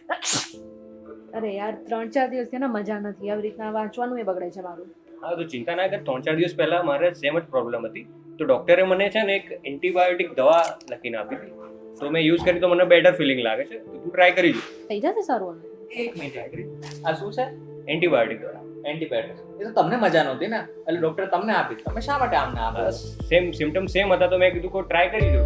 અરે યાર 3-4 દિવસથી ને મજા નથી, આવી રીતના વાંચવાનું એ બગડે છે મારું. હા તો ચિંતા ના કર. 3-4 દિવસ પહેલા મારે સેમ જ પ્રોબ્લેમ હતી, તો ડોક્ટરે મને છે ને એક એન્ટીબાયોટિક દવા લખીને આપી હતી. તો મેં યુઝ કરી તો મને બેટર ફિલિંગ લાગે છે, તો તું ટ્રાય કરી જો. થઈ જશે સારું આને? એક મિનિટ ટ્રાય કરી. આ શું છે? એન્ટીબાયોટિક દવા. એન્ટીબાયોટિક. એ તો તમને મજા નહોતી ને, એટલે ડોક્ટર તમને આપી. તમે શા માટે આમને આપો? સેમ સિમ્ટમ સેમ હતા, તો મેં કીધું કોઈ ટ્રાય કરી દો.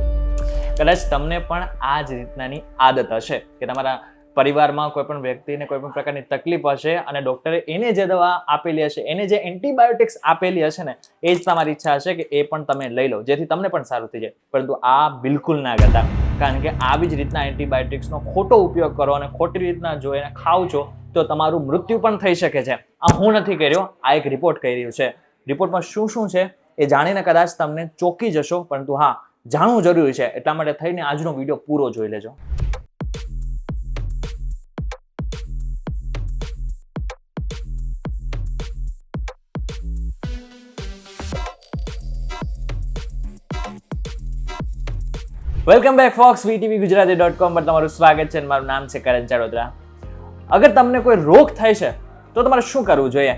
કદાચ તમને પણ આ જ રીતનાની આદત હશે કે તમારા પરિવારમાં કોઈ પણ વ્યક્તિને કોઈ પણ પ્રકારની તકલીફ હશે અને ડોક્ટરે એને જે દવા આપેલી હશે, એને જે એન્ટીબાયોટિક્સ આપેલી હશે ને, એ જ તમારી ઈચ્છા હશે કે એ પણ તમે લઈ લો, જેથી તમને પણ સારું થઈ જાય. પરંતુ આ બિલકુલ ના કરતા, કારણ કે આવી જ રીતના એન્ટીબાયોટિક્સનો ખોટો ઉપયોગ કરો અને ખોટી રીતના જો એને ખાવ છો તો તમારું મૃત્યુ પણ થઈ શકે છે. આ હું નથી કર્યો, આ એક રિપોર્ટ કહી રહ્યું છે. રિપોર્ટમાં શું શું છે એ જાણીને કદાચ તમને ચોંકી જશો, પરંતુ હા, જાણવું જરૂરી છે. એટલા માટે થઈને આજનો વિડીયો પૂરો જોઈ લેજો. વેલકમ બેક ફોક્સ VTV ગુજરાતી.com પર તમારું સ્વાગત છે અને મારું નામ છે કરણ ચાડોદરા. અગર તમને કોઈ રોગ થાય છે તો તમારે શું કરવું જોઈએ?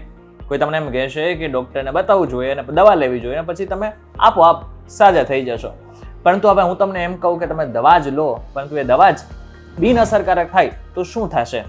કોઈ તમને એમ કહેશે કે ડોક્ટરને બતાવવું જોઈએ અને દવા લેવી જોઈએ અને પછી તમે આપોઆપ સાજા થઈ જશો. પરંતુ હવે હું તમને એમ કહું કે તમે દવા જ લો, પરંતુ એ દવા જ બિનઅસરકારક થાય તો શું થશે?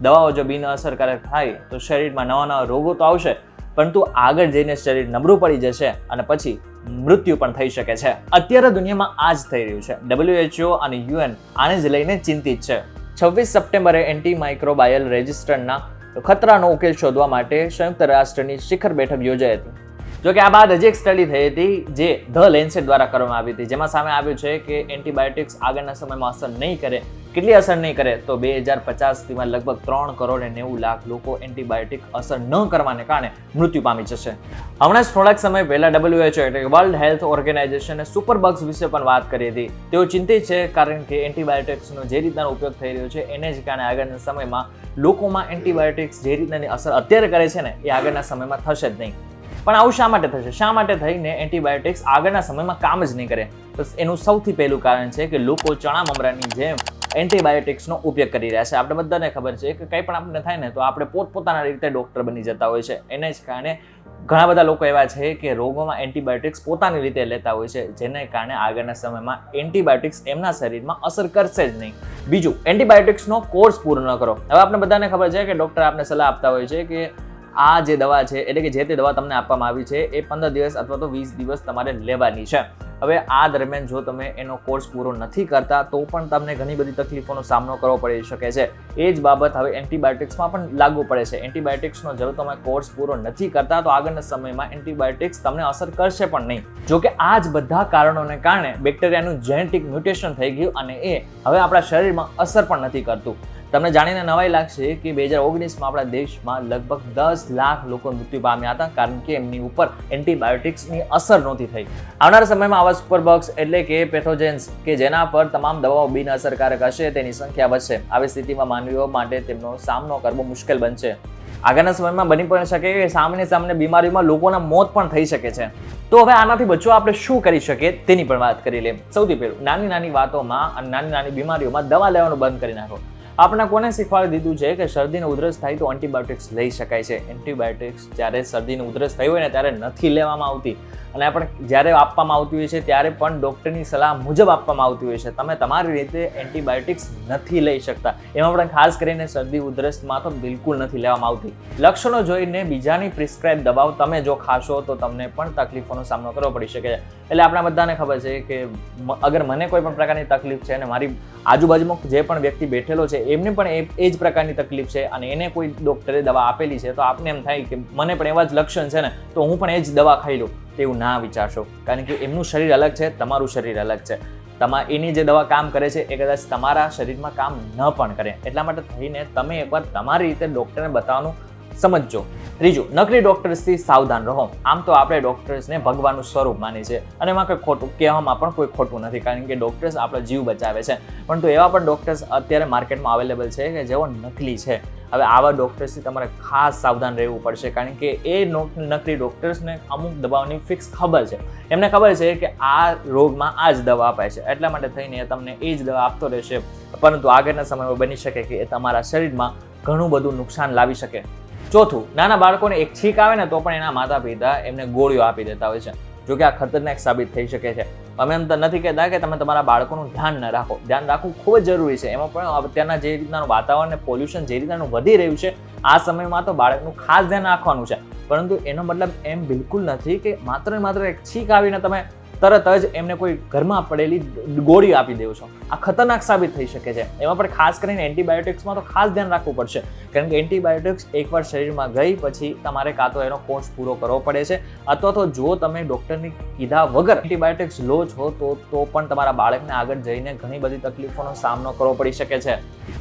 દવાઓ જો બિનઅસરકારક થાય તો શરીરમાં નવા નવા રોગો તો આવશે, પરંતુ આગળ જઈને શરીર નબળું પડી જશે અને પછી મૃત્યુ પણ થઈ શકે છે. અત્યારે દુનિયામાં આ જ થઈ રહ્યું છે. WHO અને UN આને જ લઈને ચિંતિત છે. 26 સપ્ટેમ્બરે એન્ટી માઇક્રોબાયલ રેઝિસ્ટન્ટના ખતરાનો ઉકેલ શોધવા માટે સંયુક્ત રાષ્ટ્રની શિખર બેઠક યોજાઈ હતી. જોકે આ બાદ હજી એક સ્ટડી થઈ હતી જે ધ લેન્સેટ દ્વારા કરવામાં આવી હતી, જેમાં સામે આવ્યું છે કે એન્ટીબાયોટિક્સ આગળના સમયમાં અસર નહીં કરે. કેટલી અસર નહીં કરે? તો 2050 લગભગ 3,90,00,000 લોકો એન્ટીબાયોટિક અસર ન કરવાને કારણે મૃત્યુ પામી જશે. હમણાં જ થોડાક સમય પહેલા WHO એટલે કે વર્લ્ડ હેલ્થ ઓર્ગેનાઇઝેશને સુપરબગ્સ વિશે પણ વાત કરી હતી. તેઓ ચિંતિત છે કારણ કે એન્ટીબાયોટિક્સનો જે રીતના ઉપયોગ થઈ રહ્યો છે એને જ કારણે આગળના સમયમાં લોકોમાં એન્ટીબાયોટિક્સ જે રીતનાની અસર અત્યારે કરે છે ને, એ આગળના સમયમાં થશે જ નહીં. પણ આવું શા માટે થશે? શા માટે થઈને એન્ટીબાયોટિક્સ આગળના સમયમાં કામ જ નહીં કરે? તો એનું સૌથી પહેલું કારણ છે કે લોકો ચણા મમરાની જેમ એન્ટીબાયોટિક્સનો ઉપયોગ કરી રહ્યા છે. આપણે બધાને ખબર છે કે કંઈ પણ આપણને થાય ને તો આપણે પોતપોતાના રીતે ડોક્ટર બની જતા હોય છે. એને જ કારણે ઘણા બધા લોકો એવા છે કે રોગોમાં એન્ટીબાયોટિક્સ પોતાની રીતે લેતા હોય છે, જેને કારણે આગળના સમયમાં એન્ટીબાયોટિક્સ એમના શરીરમાં અસર કરશે જ નહીં. બીજું, એન્ટીબાયોટિક્સનો કોર્સ પૂરો ન કરો. હવે આપણે બધાને ખબર છે કે ડોક્ટર આપને સલાહ આપતા હોય છે કે આ જે દવા છે, એટલે કે જે તે દવા તમને આપવામાં આવી છે એ 15 દિવસ અથવા તો 20 દિવસ તમારે લેવાની છે. હવે આ દરમિયાન જો તમે એનો કોર્સ પૂરો નથી કરતા તો પણ તમને ઘણી બધી તકલીફોનો સામનો કરવો પડી શકે છે. એ જ બાબત હવે એન્ટીબાયોટિક્સમાં પણ લાગુ પડે છે. એન્ટીબાયોટિક્સનો જો તમે કોર્સ પૂરો નથી કરતા તો આગળના સમયમાં એન્ટીબાયોટિક્સ તમને અસર કરશે પણ નહીં. જોકે આ જ બધા કારણોને કારણે બેક્ટેરિયાનું જેનેટિક મ્યુટેશન થઈ ગયું અને એ હવે આપણા શરીરમાં અસર પણ નથી કરતું. તમને જાણીને નવાઈ લાગશે કે 2019માં આપણા દેશમાં લગભગ 10 લાખ લોકો મૃત્યુ પામ્યા હતા, કારણ કે એમની ઉપર એન્ટીબાયોટિક્સની અસર નહોતી થઈ. આવનારા સમયમાં આવા સુપરબગ્સ એટલે કે પેથોજેન્સ કે જેના પર તમામ દવાઓ બિનઅસરકારક હશે તેની સંખ્યા વધશે. આવી સ્થિતિમાં માનવીઓ માટે તેમનો સામનો કરવો મુશ્કેલ બનશે. આગળના સમયમાં બની પણ શકે કે સામાન્ય બીમારીઓમાં લોકોના મોત પણ થઈ શકે છે. તો હવે આનાથી બચવા આપણે શું કરી શકીએ તેની પણ વાત કરી લઈએ. સૌથી પહેલું, નાની નાની વાતોમાં અને નાની નાની બીમારીઓમાં દવા લેવાનું બંધ કરી નાખો. આપણે કોને શીખવાડી દીધું છે કે શરદીને ઉધરસ થાય તો એન્ટીબાયોટિક્સ લઈ શકાય છે. એન્ટીબાયોટિક્સ જ્યારે શરદીને ઉધરસ થઈ હોય ને ત્યારે નથી લેવામાં આવતી, અને આપણે જ્યારે આપવામાં આવતી હોય છે ત્યારે પણ ડૉક્ટરની સલાહ મુજબ આપવામાં આવતી હોય છે. તમે તમારી રીતે એન્ટીબાયોટિક્સ નથી લઈ શકતા. એમાં પણ ખાસ કરીને શરદી ઉધરસમાં તો બિલકુલ નથી લેવામાં આવતી. લક્ષણો જોઈને બીજાની પ્રિસ્ક્રાઇબ દવાઓ તમે જો ખાશો તો તમને પણ તકલીફોનો સામનો કરવો પડી શકે છે. એટલે આપણા બધાને ખબર છે કે અગર મને કોઈ પણ પ્રકારની તકલીફ છે અને મારી આજુબાજુમાં જે પણ વ્યક્તિ બેઠેલો છે એમને પણ એ જ પ્રકારની તકલીફ છે અને એને કોઈ ડૉક્ટરે દવા આપેલી છે, તો આપને એમ થાય કે મને પણ એવા જ લક્ષણ છે ને તો હું પણ એ જ દવા ખાઈ લઉં. તેવું ના વિચારશો, કારણ કે એમનું શરીર અલગ છે, તમારું શરીર અલગ છે. એની જે દવા કામ કરે છે એ કદાચ તમારા શરીરમાં કામ ન પણ કરે. એટલા માટે થઈને તમે એકવાર તમારી રીતે ડૉક્ટરને બતાવવાનું સમજજો. ત્રીજું, નકલી ડૉક્ટર્સથી સાવધાન રહો. આમ તો આપણે ડૉક્ટર્સને ભગવાનનું સ્વરૂપ માની છે અને એમાં કોઈ ખોટું કહેવામાં પણ કોઈ ખોટું નથી, કારણ કે ડૉક્ટર્સ આપણો જીવ બચાવે છે. પરંતુ એવા પણ ડૉક્ટર્સ અત્યારે માર્કેટમાં અવેલેબલ છે કે જેઓ નકલી છે. હવે આવા ડૉક્ટર્સથી તમારે ખાસ સાવધાન રહેવું પડશે, કારણ કે એ નકલી ડૉક્ટર્સને અમુક દવાઓની ફિક્સ ખબર છે. એમને ખબર છે કે આ રોગમાં આ જ દવા અપાય છે, એટલા માટે થઈને એ તમને એ જ દવા આપતો રહેશે. પરંતુ આગળના સમયમાં બની શકે કે એ તમારા શરીરમાં ઘણું બધું નુકસાન લાવી શકે. ચોથું, નાના બાળકોને એક છીંક આવે ને તો પણ એના માતા પિતા એમને ગોળીઓ આપી દેતા હોય છે, જો કે આ ખતરનાક સાબિત થઈ શકે છે. અમે એમ તો નથી કહેતા કે તમે તમારા બાળકોનું ધ્યાન ન રાખો, ધ્યાન રાખવું ખૂબ જ જરૂરી છે. એમાં પણ અત્યારના જે રીતનાનું વાતાવરણ અને પોલ્યુશન જે રીતનાનું વધી રહ્યું છે, આ સમયમાં તો બાળકનું ખાસ ધ્યાન રાખવાનું છે. પરંતુ એનો મતલબ એમ બિલકુલ નથી કે માત્ર ને માત્ર એક છીંક આવીને તમે તરત જ એમને કોઈ ઘરમાં પડેલી ગોળી આપી દેવો છો. આ ખતરનાક સાબિત થઈ શકે છે. એમાં પણ ખાસ કરીને એન્ટીબાયોટિક્સમાં તો ખાસ ધ્યાન રાખવું પડશે, કારણ કે એન્ટીબાયોટિક્સ એકવાર શરીરમાં ગઈ પછી તમારે કાં તો એનો કોર્સ પૂરો કરવો પડે છે, અથવા તો જો તમે ડૉક્ટરની કીધા વગર એન્ટીબાયોટિક્સ લો છો તો પણ તમારા બાળકને આગળ જઈને ઘણી બધી તકલીફોનો સામનો કરવો પડી શકે છે.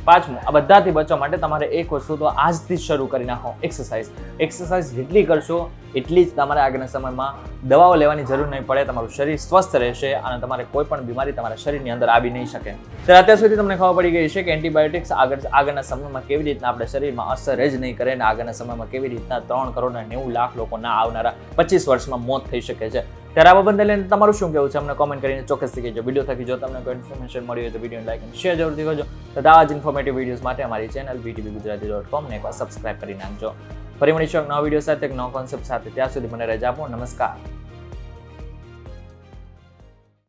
પાંચમું, આ બધાથી બચવા માટે તમારે એક વસ્તુ તો આજથી જ શરૂ કરી નાખો, એક્સરસાઇઝ. એક્સરસાઇઝ જેટલી કરશો એટલી જ તમારે આગળના સમયમાં દવાઓ લેવાની જરૂર નહીં પડે, તમારું શરીર સ્વસ્થ રહેશે અને તમારે કોઈ પણ બીમારી તમારા શરીરની અંદર આવી નહીં શકે. ત્યારે અત્યાર સુધી તમને ખબર પડી ગઈ છે કે એન્ટીબાયોટિક્સ આગળના સમયમાં કેવી રીતના આપણે શરીરમાં અસર જ નહીં કરે અને આગળના સમયમાં કેવી રીતના 3,90,00,000 લોકોના આવનારા 25 વર્ષમાં મોત થઈ શકે છે. ત્યારે આ બાબતને લઈને તમારું શું કહેવું છે અમને કોમેન્ટ કરીને ચોક્કસથી કહેજો. વિડીયો થકી જો તમને કોઈ ઇન્ફોર્મેશન મળી હોય તો વિડીયોને લાઈક અને શેર જરૂરથી કરજો. તો આવા જ ઇન્ફોર્મેટિવ વિડીયોઝ માટે અમારી ચેનલ vtvgujarati.com ને એકવાર સબસ્ક્રાઇબ કરી નાખજો. ફરી મળીશું એક નવા વિડીયો સાથે, એક નવા કોન્સેપ્ટ સાથે. ત્યાં સુધી મને રજા આપો. નમસ્કાર.